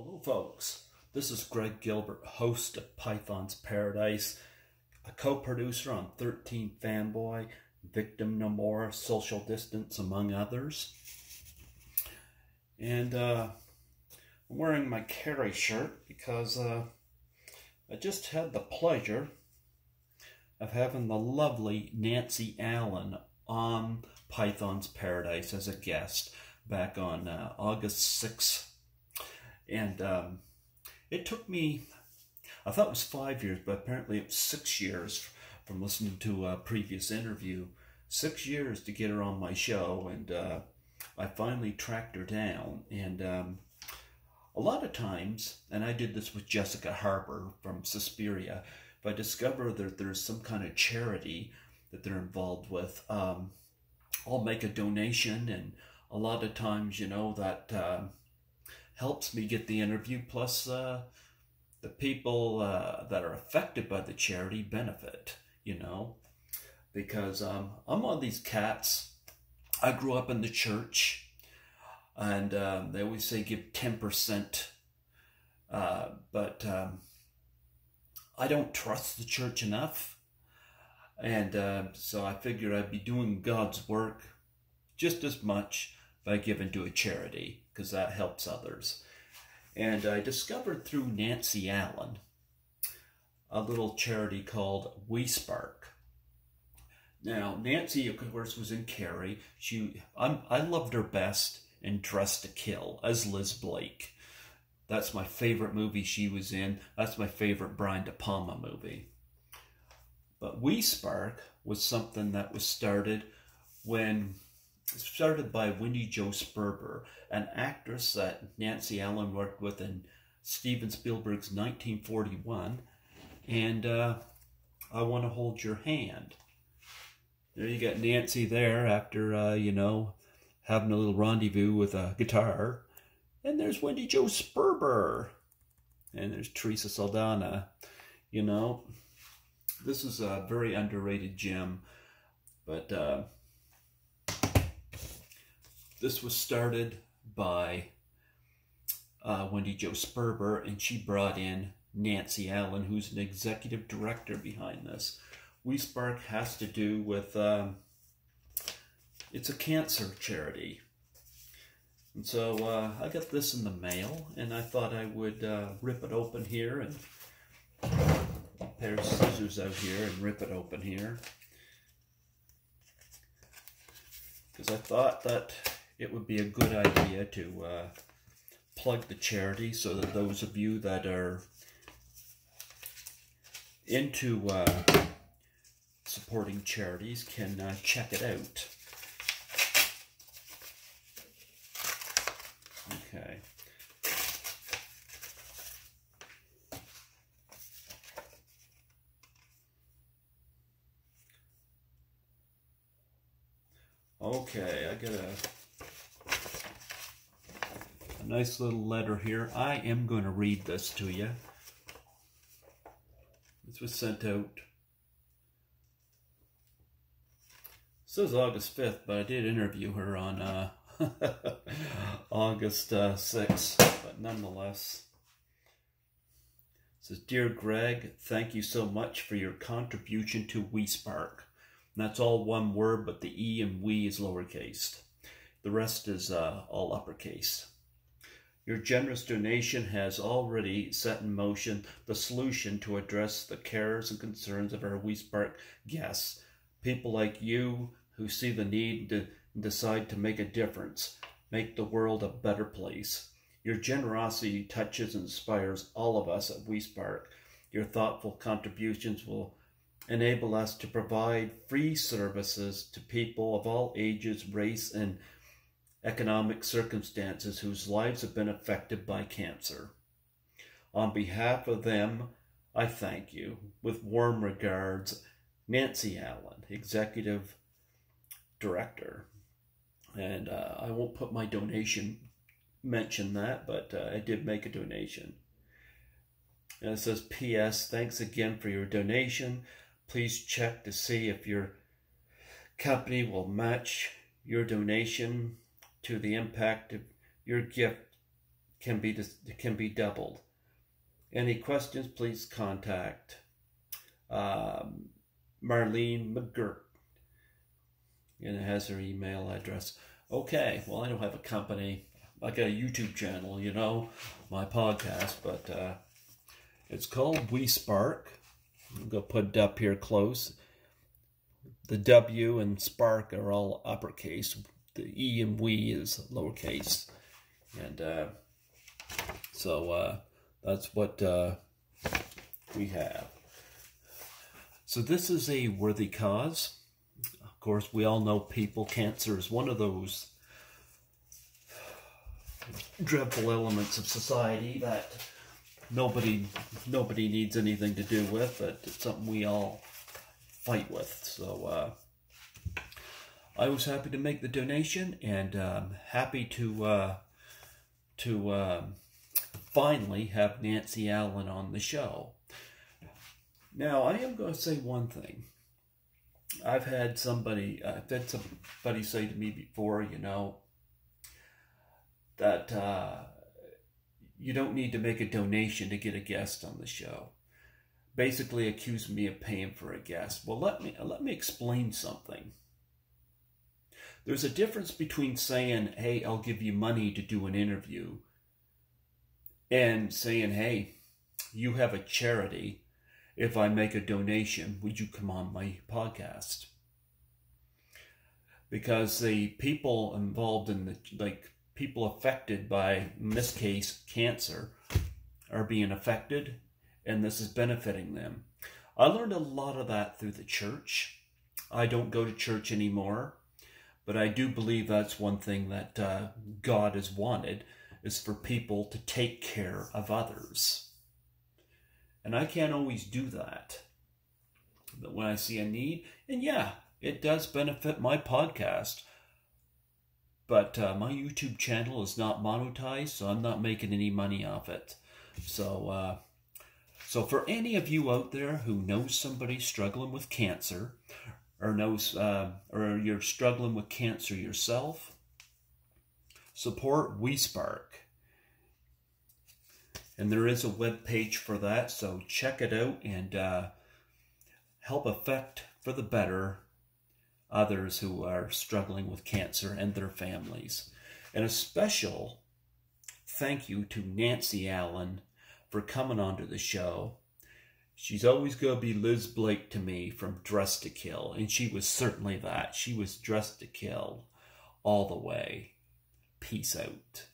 Hello folks, this is Greg Gilbert, host of Python's Paradise, a co-producer on 13 Fanboy, Victim No More, Social Distance, among others. And I'm wearing my Carrie shirt because I just had the pleasure of having the lovely Nancy Allen on Python's Paradise as a guest back on August 6th. And it took me, I thought it was 5 years, but apparently it was 6 years from listening to a previous interview. 6 years to get her on my show, and I finally tracked her down. And a lot of times, and I did this with Jessica Harper from Suspiria, if I discover that there's some kind of charity that they're involved with, I'll make a donation, and a lot of times, you know, that helps me get the interview, plus the people that are affected by the charity benefit, you know, because I'm one of these cats. I grew up in the church, and they always say give 10%, but I don't trust the church enough, and so I figured I'd be doing God's work just as much by giving to a charity, because that helps others. And I discovered through Nancy Allen a little charity called WeSPARK. Now, Nancy, of course, was in Carrie. I loved her best in Dressed to Kill as Liz Blake. That's my favorite movie she was in. That's my favorite Brian De Palma movie. But WeSPARK was something that was started by Wendie Jo Sperber, an actress that Nancy Allen worked with in Steven Spielberg's 1941, and I Want to Hold Your Hand. There you got Nancy there after, you know, having a little rendezvous with a guitar. And there's Wendie Jo Sperber. And there's Teresa Saldana. You know, this is a very underrated gem, but this was started by Wendie Jo Sperber, and she brought in Nancy Allen, who's an executive director behind this. WeSPARK has to do with, it's a cancer charity. And so I got this in the mail, and I thought I would rip it open here, and a pair of scissors out here and rip it open here. Because I thought that it would be a good idea to plug the charity so that those of you that are into supporting charities can check it out. Okay. Okay, I got a nice little letter here. I am going to read this to you. This was sent out. It says August 5th, but I did interview her on August 6th, but nonetheless. It says, Dear Greg, thank you so much for your contribution to WeSPARK. And that's all one word, but the E and we is lowercase. The rest is all uppercase. Your generous donation has already set in motion the solution to address the cares and concerns of our WeSPARK guests. People like you who see the need to decide to make a difference, make the world a better place. Your generosity touches and inspires all of us at WeSPARK. Your thoughtful contributions will enable us to provide free services to people of all ages, race, and economic circumstances whose lives have been affected by cancer. On behalf of them, I thank you. With warm regards, Nancy Allen, Executive Director. And I won't put my donation, mention that, but I did make a donation. And it says, P.S. Thanks again for your donation. Please check to see if your company will match your donation to the impact of your gift can be doubled. Any questions, please contact Marlene McGirt, and it has her email address. Okay, well, I don't have a company. I got a YouTube channel, you know, my podcast, but it's called WeSPARK. I'm going to put it up here close. The W and Spark are all uppercase. The E and we is lowercase. And so that's what we have. So this is a worthy cause. Of course, we all know cancer is one of those dreadful elements of society that nobody needs anything to do with, but it's something we all fight with. So I was happy to make the donation, and happy to finally have Nancy Allen on the show. Now, I am going to say one thing. I've had somebody say to me before, you know, that you don't need to make a donation to get a guest on the show. Basically accused me of paying for a guest. Well, let me explain something. There's a difference between saying, hey, I'll give you money to do an interview, and saying, hey, you have a charity. If I make a donation, would you come on my podcast? Because the people involved in people affected by, in this case, cancer, are being affected, and this is benefiting them. I learned a lot of that through the church. I don't go to church anymore, but I do believe that's one thing that God has wanted, is for people to take care of others. And I can't always do that. But when I see a need, and yeah, it does benefit my podcast, but my YouTube channel is not monetized, so I'm not making any money off it. So for any of you out there who knows somebody struggling with cancer, or or you're struggling with cancer yourself, support WeSPARK. And there is a web page for that, so check it out and help affect for the better others who are struggling with cancer and their families. And a special thank you to Nancy Allen for coming onto the show. She's always going to be Liz Blake to me from Dressed to Kill, and she was certainly that. She was dressed to kill all the way. Peace out.